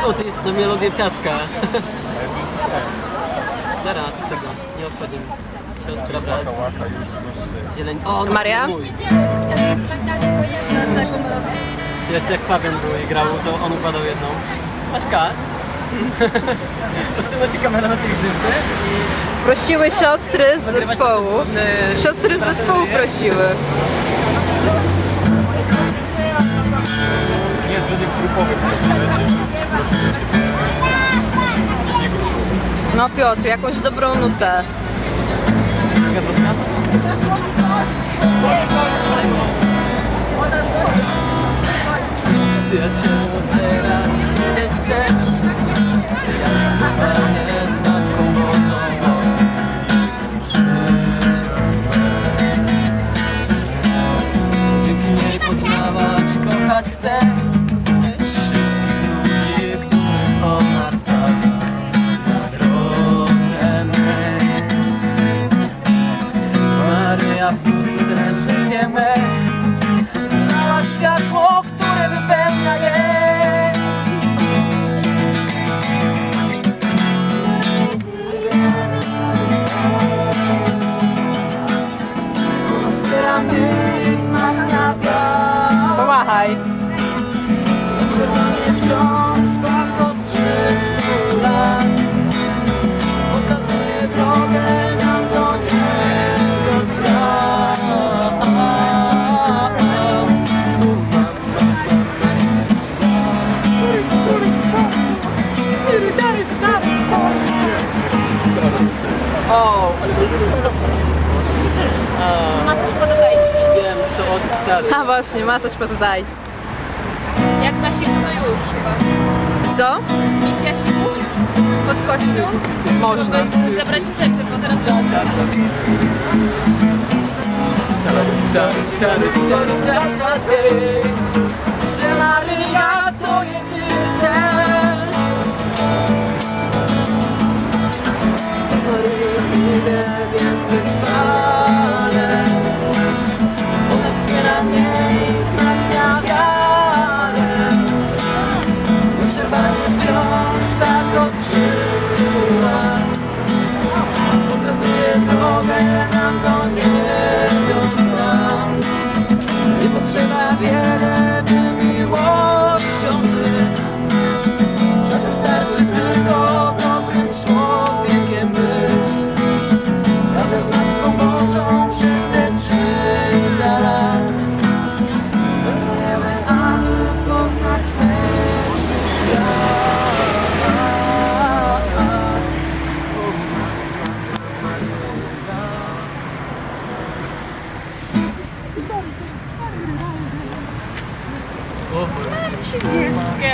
O, to jest na melodię piaska. Dobra, to z tego, nie obchodzimy. Siostra, brat, zieleń. O, on Maria? mój. Jeszcze jak Fabian był i grał, to on układał jedną. Maśka. Odsunęła ci kamera na pielgrzymce i Prosiły siostry z nagrywać zespołu. nasze Siostry z zespołu prosiły. Nie jest żaden grupowy pracujecie. No Piotr, jakąś dobrą nutę. Gazotka. Przyjacielu, teraz widzieć chcesz, jak spotkanie z Matką Bożą w życiu. Piękniej poznawać, kochać chcę wszystkich ludzi, których ona stawia na drodze mej. Maryja w puste życie me dała światło, które wypełnia je. Ona wspiera mnie i wzmacnia wiarę. Pomachaj. Przerwanie wciąż tak od 300 lat. Pokazuje drogę nam do niego z bram. O, ale to jest super. Masaż pododajski. Wiem, to od gitary. A właśnie, masaż pododajski. Jak na siku to już chyba. Co? Misja siku pod kościół. Można. Żeby zabrać rzeczy, bo teraz Że Maryja to jedyny cel. Z Maryją idę, więc wytrwale. Ona wspiera mnie i wzmacnia wiarę. Nieprzerwanie wciąż tak od 300 lat. Pokazuje drogę nam do niego znam. Nie potrzeba wiele, by miłością żyć. Czasem starczy tylko dobrym człowiekiem być. Razem z Matką Bożą przez te 300 lat. Będziemy, aby poznać lepszy świat. trzydziestkę.